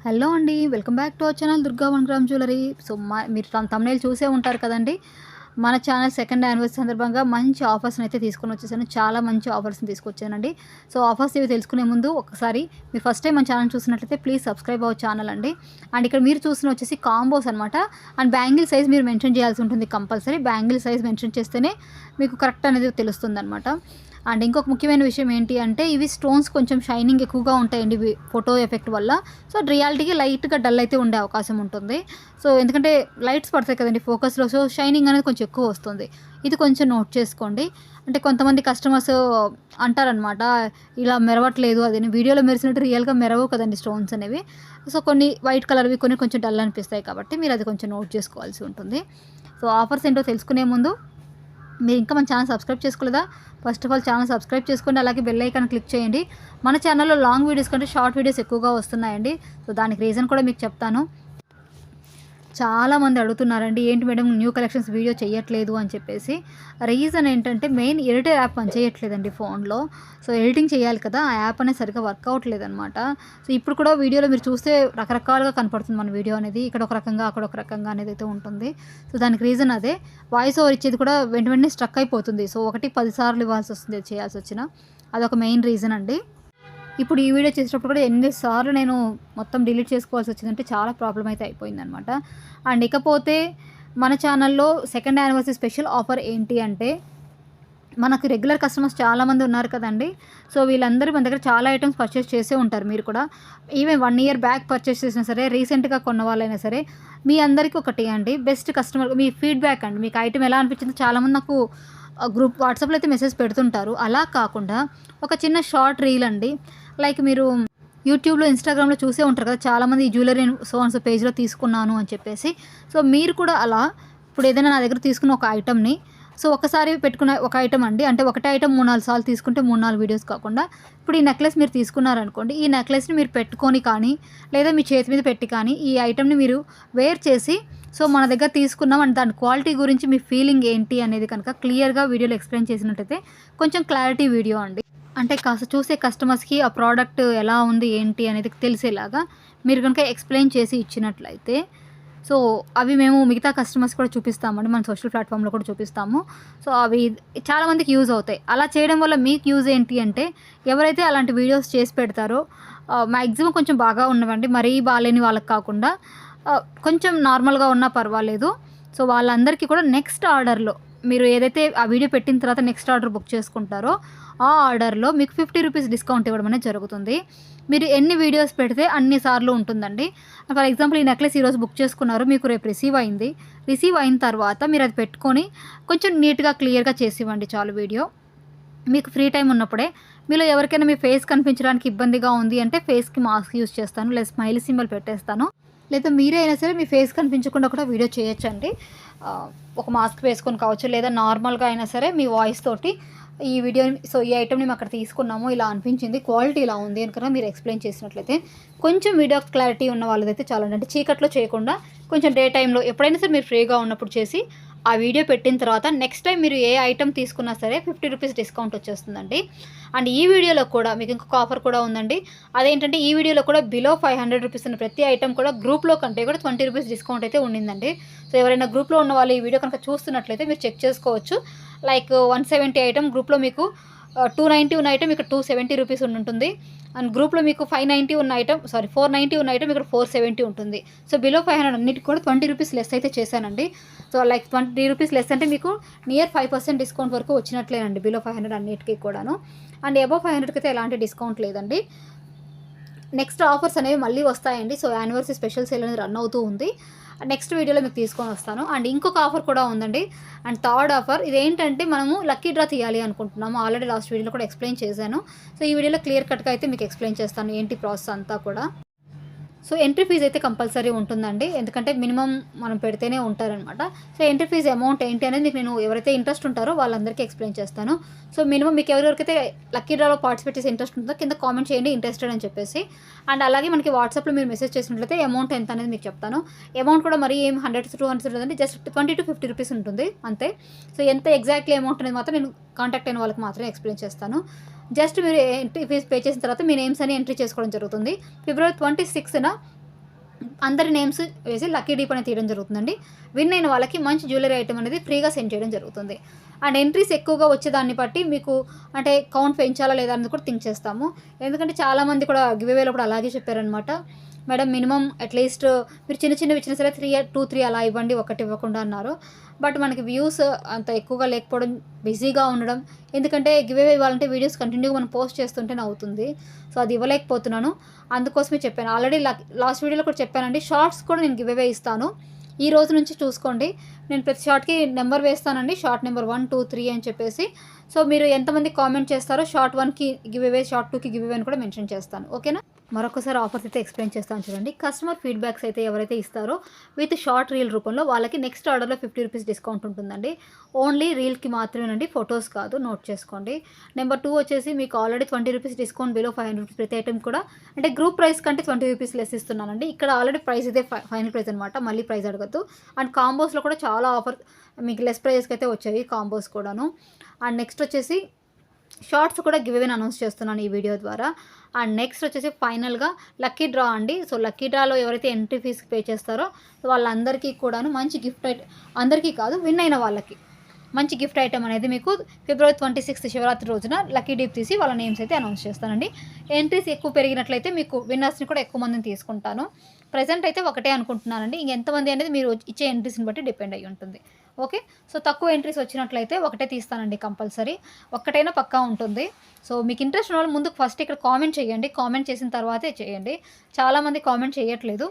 Hello అండి. Welcome back to our channel Durga one gram jewellery. So, మీరు thumbnail చూసే ఉంటారు కదండీ! మన ఛానల్ సెకండ్ యానివర్సరీ సందర్భంగా మంచి ఆఫర్స్‌ని అయితే తీసుకొని వచ్చేసాను. చాలా మంచి ఆఫర్స్‌ని తీసుకొచ్చానండి. సో, ఆఫర్స్ ఇవి తెలుసుకునే ముందు ఒకసారి మీరు ఫస్ట్ టైం మన ఛానల్ చూసినట్లయితే ప్లీజ్ సబ్స్క్రైబ్ అవర్ ఛానల్ అండి. అండ్ ఇక్కడ మీరు చూస్తున్న వచ్చేసి కాంబోస్ అనమాట. అండ్ బ్యాంగిల్ సైజ్ మీరు మెన్షన్ చేయాల్సి ఉంటుంది కంపల్సరీ. బ్యాంగిల్ సైజ్ మెన్షన్ చేస్తేనే మీకు కరెక్ట్ అనేది తెలుస్తుందనమాట. అండ్ ఇంకొక ముఖ్యమైన విషయం ఏంటి అంటే ఇవి స్టోన్స్ కొంచెం షైనింగ్ ఎక్కువగా ఉంటాయండి ఇవి ఫోటో ఎఫెక్ట్ వల్ల. సో, రియాలిటీకి లైట్‌గా డల్ అయితే ఉండే అవకాశం ఉంటుంది. సో, ఎందుకంటే లైట్స్ పడతాయి కదండీ ఫోకస్‌లో. సో, షైనింగ్ అనేది కొంచెం ఎక్కువ వస్తుంది. ఇది కొంచెం నోట్ చేసుకోండి. అంటే కొంతమంది కస్టమర్స్ అంటారనమాట, ఇలా మెరవట్లేదు అదని. వీడియోలో మెరిసినట్టు రియల్‌గా మెరవవు కదండీ స్టోన్స్ అనేవి. సో, కొన్ని వైట్ కలర్‌వి కొన్ని కొంచెం డల్ అనిపిస్తాయి కాబట్టి మీరు అది కొంచెం నోట్ చేసుకోవాల్సి ఉంటుంది. సో, ఆఫర్స్ ఏంటో తెలుసుకునే ముందు మీరు ఇంకా మన ఛానల్ సబ్స్క్రైబ్ చేసుకోలేదా? First of all channel subscribe చేసుకోండి. అలాగే బెల్ ఐకాన్ క్లిక్ చేయండి. మన ఛానల్‌లో లాంగ్ వీడియోస్ కంటే షార్ట్ వీడియోస్ ఎక్కువగా వస్తున్నాయండి. సో, దానికి రీజన్ కూడా మీకు చెప్తాను. చాలామంది అడుగుతున్నారండి, ఏంటి మేడం న్యూ కలెక్షన్స్ వీడియో చేయట్లేదు అని చెప్పేసి. రీజన్ ఏంటంటే మెయిన్ ఎడిటర్ యాప్ పనిచేయట్లేదండి ఫోన్లో. సో, ఎడిటింగ్ చేయాలి కదా, ఆ యాప్ అనేది సరిగ్గా వర్క్ అవ్వట్లేదనమాట. సో, ఇప్పుడు కూడా వీడియోలో మీరు చూస్తే రకరకాలుగా కనపడుతుంది మన వీడియో అనేది. ఇక్కడ ఒక రకంగా అక్కడ ఒక రకంగా అనేది అయితే ఉంటుంది. సో, దానికి రీజన్ అదే. వాయిస్ ఓవర్ ఇచ్చేది కూడా వెంటనే స్ట్రక్ అయిపోతుంది. సో, 10 సార్లు ఇవ్వాల్సి వస్తుంది చేయాల్సి వచ్చినా. అదొక మెయిన్ రీజన్ అండి. ఇప్పుడు ఈ వీడియో చేసేటప్పుడు కూడా ఎన్ని సార్లు నేను మొత్తం డిలీట్ చేసుకోవాల్సి వచ్చిందంటే చాలా ప్రాబ్లమ్ అయితే అయిపోయిందనమాట. అండ్ ఇకపోతే మన ఛానల్లో సెకండ్ యానివర్సరీ స్పెషల్ ఆఫర్ ఏంటి అంటే, మనకు రెగ్యులర్ కస్టమర్స్ చాలామంది ఉన్నారు కదండి. సో, వీళ్ళందరూ మన దగ్గర చాలా ఐటమ్స్ పర్చేస్ చేసే ఉంటారు మీరు కూడా. ఈవెన్ 1 ఇయర్ బ్యాక్ పర్చేస్ చేసినా సరే, రీసెంట్గా కొన్న వాళ్ళైనా సరే, మీ అందరికీ ఒకటి అండి, బెస్ట్ కస్టమర్ మీ ఫీడ్బ్యాక్ అండి. మీకు ఐటమ్ ఎలా అనిపించిందో చాలామంది నాకు గ్రూప్ వాట్సాప్లో అయితే మెసేజ్ పెడుతుంటారు. అలా కాకుండా ఒక చిన్న షార్ట్ రీల్ అండి. లైక్ మీరు యూట్యూబ్లో, ఇన్స్టాగ్రామ్లో చూసే ఉంటారు కదా, చాలామంది ఈ జ్యువెలరీ సో అండ్ సో పేజ్లో తీసుకున్నాను అని చెప్పేసి. సో, మీరు కూడా అలా ఇప్పుడు ఏదైనా నా దగ్గర తీసుకున్న ఒక ఐటమ్ని, సో, ఒకసారి పెట్టుకున్న ఒక ఐటమ్ అండి, అంటే ఒకటే ఐటమ్ 3-4 సార్లు తీసుకుంటే 3-4 వీడియోస్ కాకుండా, ఇప్పుడు ఈ నెక్లెస్ మీరు తీసుకున్నారనుకోండి, ఈ నెక్లెస్ని మీరు పెట్టుకొని కానీ, లేదా మీ చేతి మీద పెట్టి కానీ, ఈ ఐటమ్ని మీరు వేర్ చేసి, సో, మన దగ్గర తీసుకున్నాం అండ్ దాని క్వాలిటీ గురించి మీ ఫీలింగ్ ఏంటి అనేది కనుక క్లియర్గా వీడియోలో ఎక్స్ప్లెయిన్ చేసినట్టయితే కొంచెం క్లారిటీ వీడియో అండి. అంటే కాస్త చూసే కస్టమర్స్కి ఆ ప్రోడక్ట్ ఎలా ఉంది ఏంటి అనేది తెలిసేలాగా మీరు కనుక ఎక్స్ప్లెయిన్ చేసి ఇచ్చినట్లయితే, సో, అవి మేము మిగతా కస్టమర్స్ కూడా చూపిస్తామండి. మన సోషల్ ప్లాట్ఫామ్లో కూడా చూపిస్తాము. సో, అవి చాలామందికి యూజ్ అవుతాయి. అలా చేయడం వల్ల మీకు యూజ్ ఏంటి అంటే, ఎవరైతే అలాంటి వీడియోస్ చేసి పెడతారో మ్యాక్సిమం కొంచెం బాగా ఉన్నవండి, మరీ బాగాలేని వాళ్ళకి కాకుండా కొంచెం నార్మల్గా ఉన్నా పర్వాలేదు. సో, వాళ్ళందరికీ కూడా నెక్స్ట్ ఆర్డర్లో మీరు ఏదైతే ఆ వీడియో పెట్టిన తర్వాత నెక్స్ట్ ఆర్డర్ బుక్ చేసుకుంటారో ఆ ఆర్డర్లో మీకు 50 రూపీస్ డిస్కౌంట్ ఇవ్వడం అనేది జరుగుతుంది. మీరు ఎన్ని వీడియోస్ పెడితే అన్ని సార్లు ఉంటుందండి. ఫర్ ఎగ్జాంపుల్ ఈ నెక్లెస్ ఈరోజు బుక్ చేసుకున్నారు, మీకు రేపు రిసీవ్ అయింది. రిసీవ్ అయిన తర్వాత మీరు అది పెట్టుకొని కొంచెం నీట్గా క్లియర్గా చేసి ఇవ్వండి చాలు వీడియో. మీకు ఫ్రీ టైం ఉన్నప్పుడే. మీలో ఎవరికైనా మీ ఫేస్ కనిపించడానికి ఇబ్బందిగా ఉంది అంటే ఫేస్కి మాస్క్ యూజ్ చేస్తాను, లేదా స్మైల్ సింబల్ పెట్టేస్తాను. లేదా మీరే అయినా సరే మీ ఫేస్ కనిపించకుండా కూడా వీడియో చేయొచ్చండి. ఒక మాస్క్ వేసుకొని కావచ్చు, లేదా నార్మల్గా అయినా సరే మీ వాయిస్ తోటి ఈ వీడియోని, సో, ఈ ఐటెంని మేము అక్కడ తీసుకున్నాము, ఇలా అనిపించింది, క్వాలిటీ ఇలా ఉంది అని కనుక మీరు ఎక్స్ప్లెయిన్ చేసినట్లయితే కొంచెం వీడియో క్లారిటీ ఉన్న వాళ్ళదైతే చాలండి. అంటే చీకట్లో చేయకుండా కొంచెం డే టైంలో ఎప్పుడైనా సరే మీరు ఫ్రీగా ఉన్నప్పుడు చేసి ఆ వీడియో పెట్టిన తర్వాత నెక్స్ట్ టైం మీరు ఏ ఐటమ్ తీసుకున్నా సరే 50 రూపీస్ డిస్కౌంట్ వచ్చేస్తుందండి. అండ్ ఈ వీడియోలో కూడా మీకు ఇంకొక ఆఫర్ కూడా ఉందండి. అదేంటంటే ఈ వీడియోలో కూడా బిలో 500 రూపీస్ ఉన్న ప్రతి ఐటమ్ కూడా గ్రూప్లో కంటే కూడా 20 రూపీస్ డిస్కౌంట్ అయితే ఉండిందండి. సో, ఎవరైనా గ్రూప్లో ఉన్న వాళ్ళు ఈ వీడియో కనుక చూస్తున్నట్లయితే మీరు చెక్ చేసుకోవచ్చు. లైక్ 170 ఐటమ్ గ్రూప్లో మీకు 290 ఉన్న ఐటమ్ ఇక్కడ 270 రూపీస్ ఉంటుంది. అండ్ గ్రూప్లో మీకు 590 ఉన్న ఐటమ్ 490 ఉన్న ఐటమ్ ఇక్కడ 470 ఉంటుంది. సో, బిలో 500 అన్నిటికి కూడా 20 రూపీస్ లెస్ అయితే చేశానండి. సో, లైక్ 20 రూపీస్ లెస్ అంటే మీకు నియర్ 5% డిస్కౌంట్ వరకు వచ్చినట్లేనండి బిలో 500 అన్నిటికీ కూడాను. అండ్ అబవ్ 500కి అయితే ఎలాంటి డిస్కౌంట్ లేదండి. నెక్స్ట్ ఆఫర్స్ అనేవి మళ్ళీ వస్తాయండి. సో, యానివర్సరీ స్పెషల్ సేల్ అనేది రన్ అవుతూ ఉంది. నెక్స్ట్ వీడియోలో మీకు తీసుకొని వస్తాను. అండ్ ఇంకొక ఆఫర్ కూడా ఉందండి. అండ్ థర్డ్ ఆఫర్ ఇదేంటంటే, మనము లక్కీ డ్రా తీయాలి అనుకుంటున్నాము. ఆల్రెడీ లాస్ట్ వీడియోలో కూడా ఎక్స్ప్లెయిన్ చేశాను. సో, ఈ వీడియోలో క్లియర్ కట్గా అయితే మీకు ఎక్స్ప్లెయిన్ చేస్తాను ఏంటి ప్రాసెస్ అంతా కూడా. సో, ఎంట్రీ ఫీజ్ అయితే కంపల్సరీ ఉంటుందండి. ఎందుకంటే మినిమమ్ మనం పెడితేనే ఉంటారనమాట. సో, ఎంట్రీ ఫీజ్ అమౌంట్ ఏంటి అనేది మీకు నేను ఎవరైతే ఇంట్రెస్ట్ ఉంటారో వాళ్ళందరికీ ఎక్స్ప్లెయిన్ చేస్తాను. సో, మినిమమ్ మీకు ఎవరెవరికైతే లక్కీ డ్రాలో పార్టిసిపేట్ చేసే ఇంట్రెస్ట్ ఉంటుందో కింద కామెంట్ చేయండి ఇంట్రెస్టెడ్ అని చెప్పేసి. అండ్ అలాగే మనకి వాట్సాప్లో మీరు మెసేజ్ చేసినట్లయితే అమౌంట్ ఎంత అనేది మీకు చెప్తాను. అమౌంట్ కూడా మరీ ఏం 100-200 ఉంటుందండి, జస్ట్ 20-50 రూపీస్ ఉంటుంది అంతే. సో, ఎంత ఎగ్జాక్ట్లీ అమౌంట్ అనేది మాత్రం నేను కాంటాక్ట్ అయిన వాళ్ళకి మాత్రమే ఎక్స్ప్లెయిన్ చేస్తాను. జస్ట్ మీరు ఎంట్రీ ఫీజ్ పే చేసిన తర్వాత మీ నేమ్స్ అని ఎంట్రీ చేసుకోవడం జరుగుతుంది. ఫిబ్రవరి 26న అందరి నేమ్స్ వేసి లక్కీ డీప్ అనేది తీయడం జరుగుతుందండి. విన్ అయిన వాళ్ళకి మంచి జ్యువెలరీ ఐటమ్ అనేది ఫ్రీగా సెండ్ చేయడం జరుగుతుంది. అండ్ ఎంట్రీస్ ఎక్కువగా వచ్చేదాన్ని బట్టి మీకు అంటే కౌంట్ పెంచాలా లేదా అనేది కూడా థింక్ చేస్తాము. ఎందుకంటే చాలామంది కూడా గివ్ అవేలో కూడా అలాగే చెప్పారనమాట. మేడం మినిమమ్ అట్లీస్ట్ మీరు చిన్నవి ఇచ్చినా సరే 3 అలా ఇవ్వండి, ఒకటి ఇవ్వకుండా అన్నారు. బట్ మనకి వ్యూస్ అంత ఎక్కువగా లేకపోవడం, బిజీగా ఉండడం, ఎందుకంటే గివ్ అవే ఇవ్వాలంటే వీడియోస్ కంటిన్యూగా మనం పోస్ట్ చేస్తుంటేనే అవుతుంది. సో అది ఇవ్వలేకపోతున్నాను. అందుకోసమే చెప్పాను. ఆల్రెడీ లాస్ట్ వీడియోలో కూడా చెప్పానండి. షార్ట్స్ కూడా నేను గివ్ అవే ఇస్తాను. ఈ రోజు నుంచి చూసుకోండి. నేను ప్రతి షార్ట్కి నెంబర్ వేస్తానండి. షార్ట్ నెంబర్ 1, 2, 3 అని చెప్పేసి. సో మీరు ఎంతమంది కామెంట్ చేస్తారో షార్ట్ 1కి గివ్ అవే, షార్ట్ 2కి గివ్ అవే అని కూడా మెన్షన్ చేస్తాను. ఓకేనా? మరొకసారి ఆఫర్స్ అయితే ఎక్స్ప్లెయిన్ చేస్తాను చూడండి. కస్టమర్ ఫీడ్బ్యాక్స్ అయితే ఎవరైతే ఇస్తారో విత్ షార్ట్ రీల్ రూపంలో వాళ్ళకి నెక్స్ట్ ఆర్డర్లో 50 రూపీస్ డిస్కౌంట్ ఉంటుందండి. ఓన్లీ రీల్కి మాత్రమేనండి, ఫొటోస్ కాదు, నోట్ చేసుకోండి. నెంబర్ 2 వచ్చేసి మీకు already 20 rupees discount below 500 rupees ప్రతి ఐటమ్ కూడా, అంటే గ్రూప్ ప్రైస్ కంటే 20 రూపీస్ లెస్ ఇస్తున్నానండి. ఇక్కడ ఆల్రెడీ ప్రైస్ ఇదే ఫైనల్ ప్రైస్ అనమాట, మళ్ళీ ప్రైస్ అడగద్దు. అండ్ కాంబోస్లో కూడా చాలా ఆఫర్ మీకు లెస్ ప్రైస్కి అయితే వచ్చాయి కాంబోస్ కూడాను. అండ్ నెక్స్ట్ వచ్చేసి షార్ట్స్ కూడా గివ్ అవేని అనౌన్స్ చేస్తున్నాను ఈ వీడియో ద్వారా. అండ్ నెక్స్ట్ వచ్చేసి ఫైనల్గా లక్కీ డ్రా అండి. సో లక్కీ డ్రాలో ఎవరైతే ఎంట్రీ ఫీస్ పే చేస్తారో వాళ్ళందరికీ కూడాను మంచి గిఫ్ట్ అందరికీ కాదు, విన్ అయిన వాళ్ళకి మంచి గిఫ్ట్ ఐటమ్ అనేది మీకు ఫిబ్రవరి 26 శివరాత్రి రోజున లక్కీ డీప్ తీసి వాళ్ళ నేమ్స్ అయితే అనౌన్స్ చేస్తానండి. ఎంట్రీస్ ఎక్కువ పెరిగినట్లయితే మీకు విన్నర్స్ని కూడా ఎక్కువ మందిని తీసుకుంటాను. ప్రజెంట్ అయితే ఒకటే అనుకుంటున్నానండి. ఇంకెంతమంది అనేది మీరు ఇచ్చే ఎంట్రీస్ని బట్టి డిపెండ్ అయ్యి ఉంటుంది. ఓకే, సో తక్కువ ఎంట్రీస్ వచ్చినట్లయితే ఒకటే తీస్తానండి కంపల్సరీ. ఒక్కటైనా పక్కా ఉంటుంది. సో మీకు ఇంట్రెస్ట్ ఉన్న వాళ్ళు ముందు ఫస్ట్ ఇక్కడ కామెంట్ చేయండి. కామెంట్ చేసిన తర్వాతే చేయండి. చాలామంది కామెంట్ చేయట్లేదు.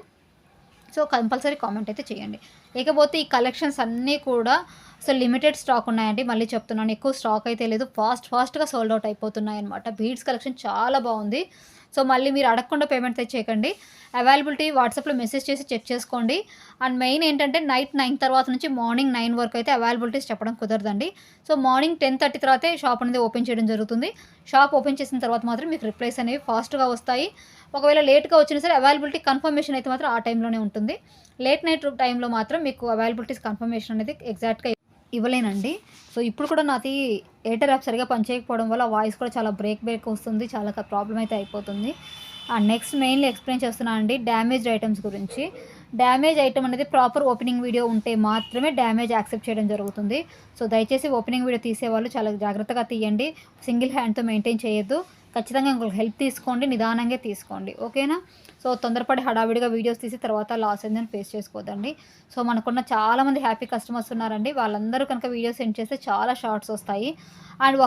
సో కంపల్సరీ కామెంట్ అయితే చేయండి. ఇకపోతే ఈ కలెక్షన్స్ అన్నీ కూడా అసలు లిమిటెడ్ స్టాక్ ఉన్నాయండి. మళ్ళీ చెప్తున్నాను, ఎక్కువ స్టాక్ అయితే లేదు. ఫాస్ట్గా సోల్డ్ అవుట్ అయిపోతున్నాయి అనమాట. బీడ్స్ కలెక్షన్ చాలా బాగుంది. సో మళ్ళీ మీరు అడగకుండా పేమెంట్ తెచ్చేయకండి. అవైలబిలిటీ వాట్సాప్లో మెసేజ్ చేసి చెక్ చేసుకోండి. అండ్ మెయిన్ ఏంటంటే నైట్ 9 తర్వాత నుంచి మార్నింగ్ 9 వరకు అయితే అవైలబిలిటీస్ చెప్పడం కుదరదండి. సో మార్నింగ్ 10:30 తర్వాతే షాప్ అనేది ఓపెన్ చేయడం జరుగుతుంది. షాప్ ఓపెన్ చేసిన తర్వాత మాత్రం మీకు రిప్లైస్ అనేవి ఫాస్ట్గా వస్తాయి. ఒకవేళ లేట్గా వచ్చినా సరే అవైలబిలిటీ కన్ఫర్మేషన్ అయితే మాత్రం ఆ టైంలోనే ఉంటుంది. లేట్ నైట్ టైంలో మాత్రం మీకు అవైలబిలిటీస్ కన్ఫర్మేషన్ అనేది ఎగ్జాక్ట్గా ఇవ్వలేనండి. సో ఇప్పుడు కూడా నాది ఎయిర్టెల్ యాప్ సరిగా పనిచేయకపోవడం వల్ల వాయిస్ కూడా చాలా బ్రేక్ వస్తుంది. చాలా ప్రాబ్లం అయితే అయిపోతుంది. అండ్ నెక్స్ట్ మెయిన్లీ ఎక్స్ప్లెయిన్ చేస్తున్నానండి డ్యామేజ్డ్ ఐటమ్స్ గురించి. డ్యామేజ్ ఐటమ్ అనేది ప్రాపర్ ఓపెనింగ్ వీడియో ఉంటే మాత్రమే డ్యామేజ్ యాక్సెప్ట్ చేయడం జరుగుతుంది. సో దయచేసి ఓపెనింగ్ వీడియో తీసేవాళ్ళు చాలా జాగ్రత్తగా తీయండి. సింగిల్ హ్యాండ్తో మెయింటైన్ చేయొద్దు. ఖచ్చితంగా ఇంకొక హెల్ప్ తీసుకోండి, నిదానంగా తీసుకోండి. ఓకేనా? సో తొందరపడి హడావిడిగా వీడియోస్ తీసి తర్వాత లాస్ అయిందని ఫేస్ చేసుకోవద్దండి. సో మనకున్న చాలామంది హ్యాపీ కస్టమర్స్ ఉన్నారండి. వాళ్ళందరూ కనుక వీడియో సెండ్ చేస్తే చాలా షార్ట్స్ వస్తాయి. అండ్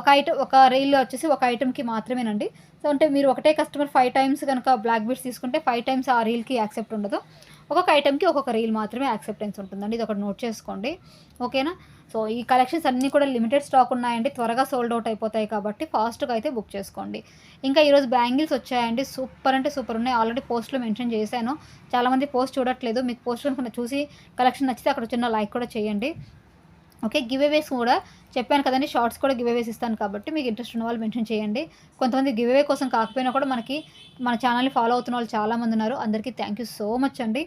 ఒక రీల్ వచ్చేసి ఒక ఐటమ్కి మాత్రమేనండి. సో అంటే మీరు ఒకటే కస్టమర్ 5 టైమ్స్ కనుక బ్లాక్ బీడ్స్ తీసుకుంటే 5 టైమ్స్ ఆ రీల్కి యాక్సెప్ట్ ఉండదు. ఒక్కొక్క ఐటమ్కి ఒక్కొక్క రీల్ మాత్రమే యాక్సెప్టెన్స్ ఉంటుందండి. ఇది ఒకటి నోట్ చేసుకోండి. ఓకేనా? సో ఈ కలెక్షన్స్ అన్నీ కూడా లిమిటెడ్ స్టాక్ ఉన్నాయండి. త్వరగా సోల్డ్ అవుట్ అయిపోతాయి కాబట్టి ఫాస్ట్గా అయితే బుక్ చేసుకోండి. ఇంకా ఈరోజు బ్యాంగిల్స్ వచ్చాయండి. సూపర్ అంటే సూపర్ ఉన్నాయి. ఆల్రెడీ పోస్ట్లో మెన్షన్ చేశాను. చాలామంది పోస్ట్ చూడట్లేదు. మీకు పోస్ట్ కనుక చూసి కలెక్షన్ నచ్చితే అక్కడ చిన్న లైక్ కూడా చేయండి. ఓకే, గివ్ అవేస్ కూడా చెప్పాను కదండి, షార్ట్స్ కూడా గివ్ అవేస్ ఇస్తాను కాబట్టి మీకు ఇంట్రెస్ట్ ఉన్న వాళ్ళు మెన్షన్ చేయండి. కొంతమంది గివ్ అవే కోసం కాకపోయినా కూడా మన ఛానల్ని ఫాలో అవుతున్న వాళ్ళు చాలామంది ఉన్నారు. అందరికీ థ్యాంక్ యూ సో మచ్ అండి.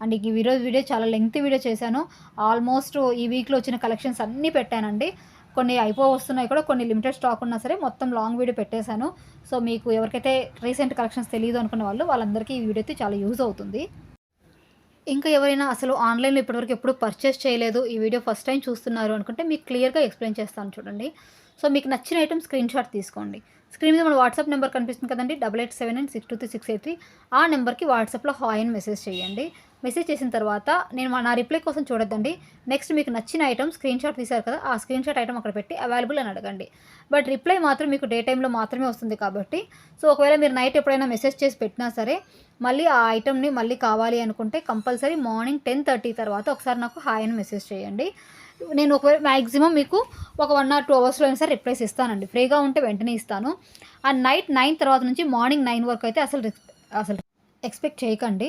అండ్ ఈరోజు వీడియో చాలా లెంగ్తీ వీడియో చేశాను. ఆల్మోస్ట్ ఈ వీక్లో వచ్చిన కలెక్షన్స్ అన్నీ పెట్టానండి. కొన్ని వస్తున్నాయి కూడా, కొన్ని లిమిటెడ్ స్టాక్ ఉన్నా సరే మొత్తం లాంగ్ వీడియో పెట్టేశాను. సో మీకు ఎవరికైతే రీసెంట్ కలెక్షన్స్ తెలియదు అనుకున్న వాళ్ళందరికీ ఈ వీడియో అయితే చాలా యూజ్ అవుతుంది. ఇంకా ఎవరైనా అసలు ఆన్లైన్లో ఇప్పటివరకు ఎప్పుడు పర్చేస్ చేయలేదు, ఈ వీడియో ఫస్ట్ టైం చూస్తున్నారు అనుకుంటే మీకు క్లియర్గా ఎక్స్ప్లెయిన్ చేస్తాను చూడండి. సో మీకు నచ్చిన ఐటమ్ స్క్రీన్ షాట్ తీసుకోండి. స్క్రీన్ మీద మన వాట్సాప్ నెంబర్ కనిపిస్తుంది కదండి, 8879623683. ఆ నెంబర్కి వాట్సాప్లో హాయ్ అని మెసేజ్ చేయండి. మెసేజ్ చేసిన తర్వాత నా రిప్లై కోసం చూడొద్దండి. నెక్స్ట్ మీకు నచ్చిన ఐటమ్ స్క్రీన్ షాట్ తీశారు కదా, ఆ స్క్రీన్ షాట్ ఐటమ్ అక్కడ పెట్టి అవైలబుల్ అని అడగండి. బట్ రిప్లై మాత్రం మీకు డే టైంలో మాత్రమే వస్తుంది కాబట్టి, సో ఒకవేళ మీరు నైట్ ఎప్పుడైనా మెసేజ్ చేసి పెట్టినా సరే మళ్ళీ ఆ ఐటమ్ని మళ్ళీ కావాలి అనుకుంటే కంపల్సరీ మార్నింగ్ 10:30 తర్వాత ఒకసారి నాకు హాయ్ అని మెసేజ్ చేయండి. నేను ఒకవేళ మ్యాక్సిమం మీకు ఒక 1 or 2 అవర్స్లో అయినా సరే రిప్లైస్ ఇస్తానండి. ఫ్రీగా ఉంటే వెంటనే ఇస్తాను. అండ్ నైట్ 9 తర్వాత నుంచి మార్నింగ్ 9 వరకు అయితే అసలు ఎక్స్పెక్ట్ చేయకండి.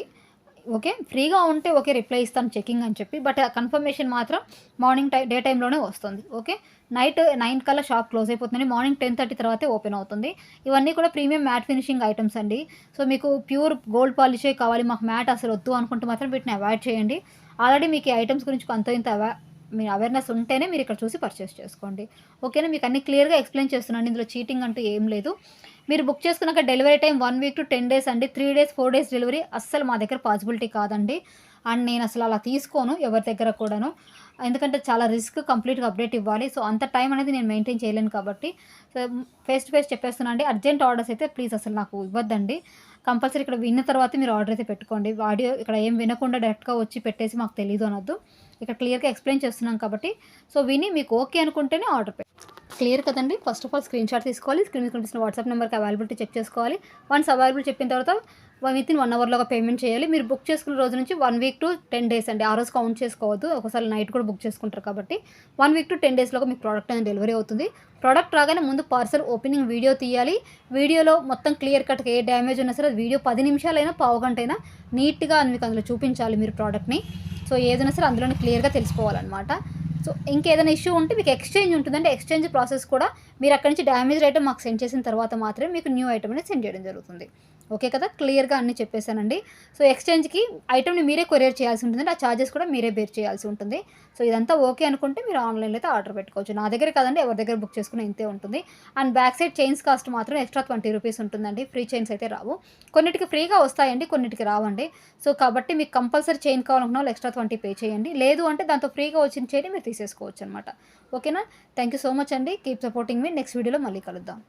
ఓకే, ఫ్రీగా ఉంటే ఓకే రిప్లై ఇస్తాను చెకింగ్ అని చెప్పి, బట్ కన్ఫర్మేషన్ మాత్రం మార్నింగ్ డే టైంలోనే వస్తుంది. ఓకే, నైట్ 9 కల్లా షాప్ క్లోజ్ అయిపోతుంది. మార్నింగ్ 10:30 తర్వాతే ఓపెన్ అవుతుంది. ఇవన్నీ కూడా ప్రీమియం మ్యాట్ ఫినిషింగ్ ఐటమ్స్ అండి. సో మీకు ప్యూర్ గోల్డ్ పాలిషే కావాలి, మాకు మ్యాట్ అసలు వద్దు అనుకుంటే మాత్రం వీటిని అవాయిడ్ చేయండి. ఆల్రెడీ మీకు ఈ ఐటమ్స్ గురించి ఇంత మీ అవేర్నెస్ ఉంటేనే మీరు ఇక్కడ చూసి పర్చేస్ చేసుకోండి. ఓకేనా? మీకు అన్ని క్లియర్గా ఎక్స్ప్లెయిన్ చేస్తున్నాను. ఇందులో చీటింగ్ అంటూ ఏం లేదు. మీరు బుక్ చేసుకున్నాక delivery time 1 week to 10 days అండి. 3 డేస్, 4 డేస్ డెలివరీ అస్సలు మా దగ్గర పాసిబిలిటీ కాదండి. అండ్ నేనసలు అలా తీసుకోను ఎవరి దగ్గర కూడాను. ఎందుకంటే చాలా రిస్క్, కంప్లీట్‌గా అప్డేట్ ఇవ్వాలి. సో, అంత టైం అనేది నేను మెయింటైన్ చేయలేను కాబట్టి సో, ఫేస్ టు ఫేస్ చెప్పేస్తున్నా అండి. అర్జెంట్ ఆర్డర్స్ అయితే ప్లీజ్ అసలు నాకు ఇవ్వద్దండి. కంపల్సరీ ఇక్కడ విన్న తర్వాతే మీరు ఆర్డర్ అయితే పెట్టుకోండి. ఆడియో ఇక్కడ ఏం వినకుండా డైరెక్ట్‌గా వచ్చి పెట్టేసి మాకు తెలీదు అనొద్దు. ఇక్కడ క్లియర్‌గా ఎక్స్‌ప్లెయిన్ చేస్తున్నాం కాబట్టి సో, విని మీకు ఓకే అనుకుంటేనే ఆర్డర్ క్లియర్ కదండీ. ఫస్ట్ ఆఫ్ ఆల్ స్క్రీన్‌షాట్ తీసుకోవాలి. స్క్రీన్ మీద కనిపిస్తున్న వాట్సాప్ నెంబర్‌కి అవైలబిలిటీ చెక్ చేసుకోవాలి. వన్స్ అవైలబుల్ చెప్పిన తర్వాత వితిన్ 1 అవర్‌లోగా పేమెంట్ చేయాలి. మీరు బుక్ చేసుకున్న రోజు నుంచి 1 వీక్ టు 10 డేస్ అండి. ఆ రోజు కౌంట్ చేసుకోవద్దు. ఒకసారి నైట్ కూడా బుక్ చేసుకుంటారు కాబట్టి 1 వీక్ టు 10 డేస్‌లోగా మీకు ప్రోడక్ట్ అనేది డెలివరీ అవుతుంది. ప్రోడక్ట్ రాగానే ముందు పార్సెల్ ఓపెనింగ్ వీడియో తీయాలి. వీడియోలో మొత్తం క్లియర్ కట్‌గా ఏ డ్యామేజ్ ఉన్నా సరే వీడియో 10 నిమిషాలైనా, పావుగంటైనా నీట్‌గా మీకు అందులో చూపించాలి మీరు ప్రోడక్ట్‌ని. సో, ఏదైనా సరే అందులోనే క్లియర్‌గా తెలిసిపోవాలన్నమాట. సో, ఇంకేదైనా ఇష్యూ ఉంటే మీకు ఎక్స్‌చేంజ్ ఉంటుందంటే ఎక్స్‌చేంజ్ ప్రాసెస్ కూడా మీరు అక్కడి నుంచి డ్యామేజ్డ్ ఐటెమ్ మాకు సెండ్ చేసిన తర్వాత మాత్రమే మీకు న్యూ ఐటెమ్ అనేది సెండ్ చేయడం జరుగుతుంది. ఓకే కదా! క్లియర్‌గా అన్నీ చెప్పేసానండి. సో, ఎక్స్‌చేంజ్‌కి ఐటెమ్‌ని మీరే కొరియర్ చేయాల్సి ఉంటుందండి. ఆ చార్జెస్ కూడా మీరే బేర్ చేయాల్సి ఉంటుంది. సో, ఇదంతా ఓకే అనుకుంటే మీరు ఆన్‌లైన్‌లో అయితే ఆర్డర్ పెట్టుకోవచ్చు. నా దగ్గర కాదండి ఎవరి దగ్గర బుక్ చేసుకున్న ఇంతే ఉంటుంది. And back side chains cost మాత్రం ఎక్స్ట్రా 20 రూపీస్ ఉంటుందండి. ఫ్రీ చైన్స్ అయితే రావు. కొన్నిటికి ఫ్రీగా వస్తాయండి. కొన్నిటికి రావండి. సో, కాబట్టి మీకు కంపల్సరీ చైన్ కావాలనుకున్న వాళ్ళు ఎక్స్ట్రా 20 పే చేయండి. లేదు అంటే దాంతో ఫ్రీగా వచ్చిన చైన్ మీరు తీసేసుకోవచ్చనమాట. ఓకేనా? థ్యాంక్ యూ సో మచ్ అండి. కీప్ సపోర్టింగ్ మీ. నెక్స్ట్ వీడియోలో మళ్ళీ కలుద్దాం.